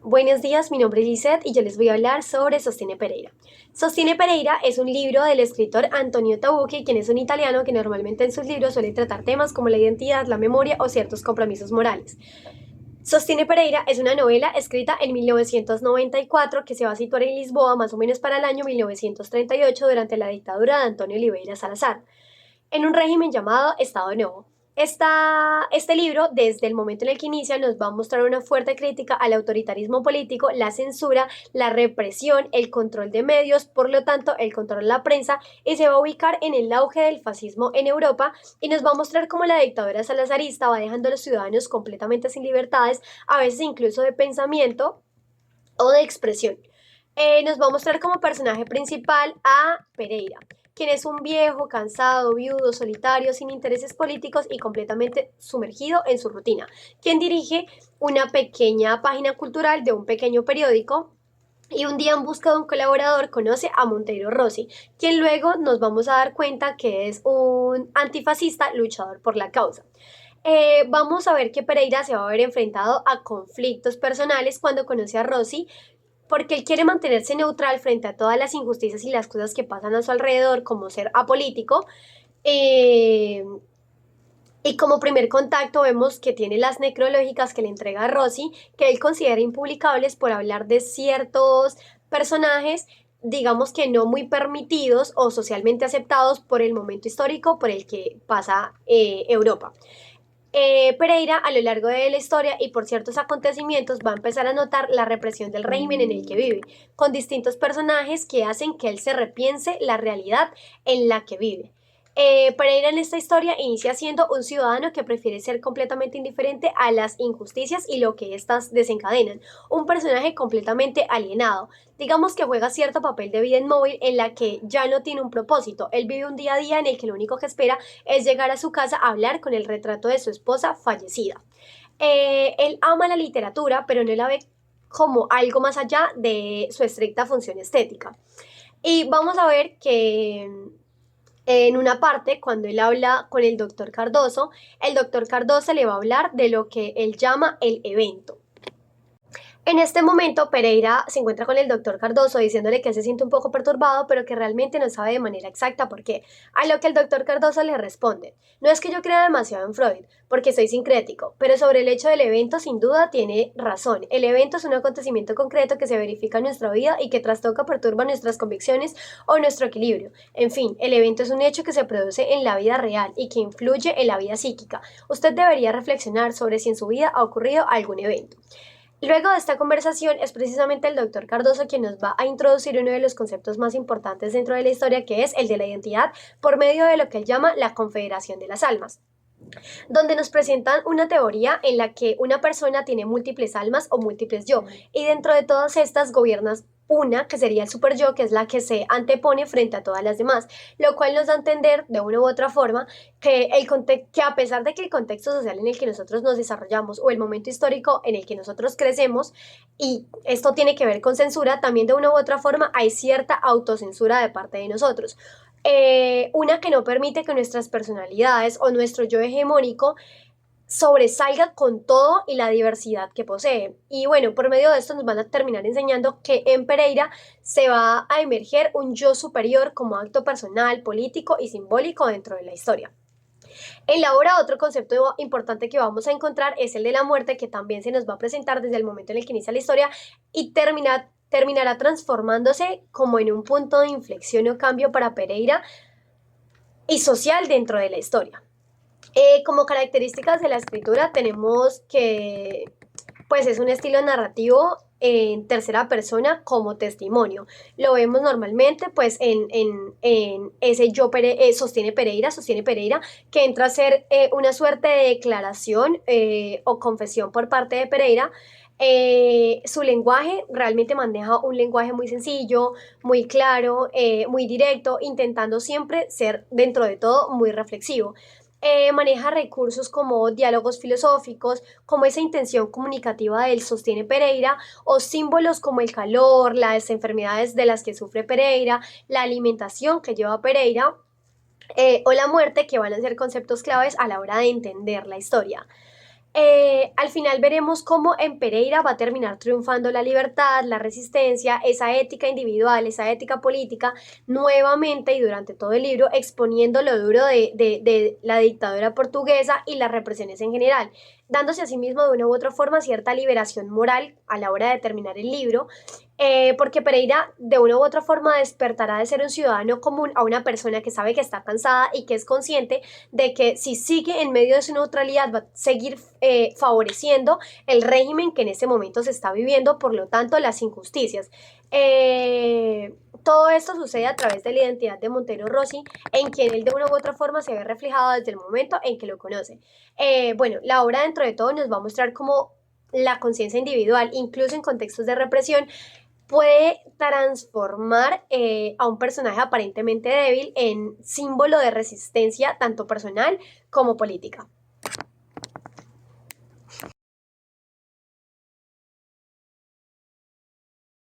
Buenos días, mi nombre es Lisette y yo les voy a hablar sobre Sostiene Pereira. Sostiene Pereira es un libro del escritor Antonio Tabucchi, quien es un italiano que normalmente en sus libros suele tratar temas como la identidad, la memoria o ciertos compromisos morales. Sostiene Pereira es una novela escrita en 1994 que se va a situar en Lisboa más o menos para el año 1938 durante la dictadura de Antonio Oliveira Salazar en un régimen llamado Estado Novo. Este libro, desde el momento en el que inicia, nos va a mostrar una fuerte crítica al autoritarismo político, la censura, la represión, el control de medios, por lo tanto, el control de la prensa, y se va a ubicar en el auge del fascismo en Europa y nos va a mostrar cómo la dictadura salazarista va dejando a los ciudadanos completamente sin libertades, a veces incluso de pensamiento o de expresión. Nos va a mostrar como personaje principal a Pereira, quien es un viejo, cansado, viudo, solitario, sin intereses políticos y completamente sumergido en su rutina, quien dirige una pequeña página cultural de un pequeño periódico y un día en busca de un colaborador conoce a Monteiro Rossi, quien luego nos vamos a dar cuenta que es un antifascista luchador por la causa. Vamos a ver que Pereira se va a ver enfrentado a conflictos personales cuando conoce a Rossi, porque él quiere mantenerse neutral frente a todas las injusticias y las cosas que pasan a su alrededor, como ser apolítico. Eh, y como primer contacto vemos que tiene las necrológicas que le entrega a Rossi, que él considera impublicables por hablar de ciertos personajes, digamos que no muy permitidos o socialmente aceptados por el momento histórico por el que pasa Europa. Pereira, a lo largo de la historia y por ciertos acontecimientos, va a empezar a notar la represión del régimen en el que vive, con distintos personajes que hacen que él se repiense la realidad en la que vive. Pereira en esta historia inicia siendo un ciudadano que prefiere ser completamente indiferente a las injusticias y lo que éstas desencadenan. Un personaje completamente alienado. Digamos que juega cierto papel de vida inmóvil en la que ya no tiene un propósito. Él vive un día a día en el que lo único que espera es llegar a su casa a hablar con el retrato de su esposa fallecida. Él ama la literatura, pero no la ve como algo más allá de su estricta función estética. Y vamos a ver que en una parte, cuando él habla con el doctor Cardoso le va a hablar de lo que él llama el evento. En este momento, Pereira se encuentra con el doctor Cardoso diciéndole que él se siente un poco perturbado, pero que realmente no sabe de manera exacta por qué. A lo que el doctor Cardoso le responde, no es que yo crea demasiado en Freud, porque soy sincrético, pero sobre el hecho del evento sin duda tiene razón. El evento es un acontecimiento concreto que se verifica en nuestra vida y que trastoca, perturba nuestras convicciones o nuestro equilibrio. En fin, el evento es un hecho que se produce en la vida real y que influye en la vida psíquica. Usted debería reflexionar sobre si en su vida ha ocurrido algún evento. Luego de esta conversación es precisamente el doctor Cardoso quien nos va a introducir uno de los conceptos más importantes dentro de la historia, que es el de la identidad, por medio de lo que él llama la confederación de las almas, donde nos presentan una teoría en la que una persona tiene múltiples almas o múltiples yo, y dentro de todas estas gobiernas una que sería el super yo, que es la que se antepone frente a todas las demás, lo cual nos da a entender de una u otra forma que, que a pesar de que el contexto social en el que nosotros nos desarrollamos o el momento histórico en el que nosotros crecemos, y esto tiene que ver con censura, también de una u otra forma hay cierta autocensura de parte de nosotros. Una que no permite que nuestras personalidades o nuestro yo hegemónico sobresalga con todo y la diversidad que posee. Y bueno, por medio de esto nos van a terminar enseñando que en Pereira se va a emerger un yo superior como acto personal, político y simbólico dentro de la historia. En la obra, otro concepto importante que vamos a encontrar es el de la muerte, que también se nos va a presentar desde el momento en el que inicia la historia y terminará transformándose como en un punto de inflexión o cambio para Pereira y social dentro de la historia. Como características de la escritura tenemos que pues es un estilo narrativo en tercera persona como testimonio. Lo vemos normalmente pues en ese sostiene Pereira, que entra a ser una suerte de declaración o confesión por parte de Pereira. Su lenguaje realmente maneja un lenguaje muy sencillo, muy claro, muy directo, intentando siempre ser dentro de todo muy reflexivo. Maneja recursos como diálogos filosóficos, como esa intención comunicativa del sostiene Pereira, o símbolos como el calor, las enfermedades de las que sufre Pereira, la alimentación que lleva Pereira, o la muerte, que van a ser conceptos claves a la hora de entender la historia. Al final veremos cómo en Pereira va a terminar triunfando la libertad, la resistencia, esa ética individual, esa ética política, nuevamente y durante todo el libro exponiendo lo duro de la dictadura portuguesa y las represiones en general, dándose a sí mismo de una u otra forma cierta liberación moral a la hora de terminar el libro, porque Pereira de una u otra forma despertará de ser un ciudadano común a una persona que sabe que está cansada y que es consciente de que si sigue en medio de su neutralidad va a seguir favoreciendo el régimen que en ese momento se está viviendo, por lo tanto las injusticias. Todo esto sucede a través de la identidad de Montero Rossi, en quien él de una u otra forma se ve reflejado desde el momento en que lo conoce. Bueno, la obra dentro de todo nos va a mostrar cómo la conciencia individual, incluso en contextos de represión, puede transformar a un personaje aparentemente débil en símbolo de resistencia tanto personal como política.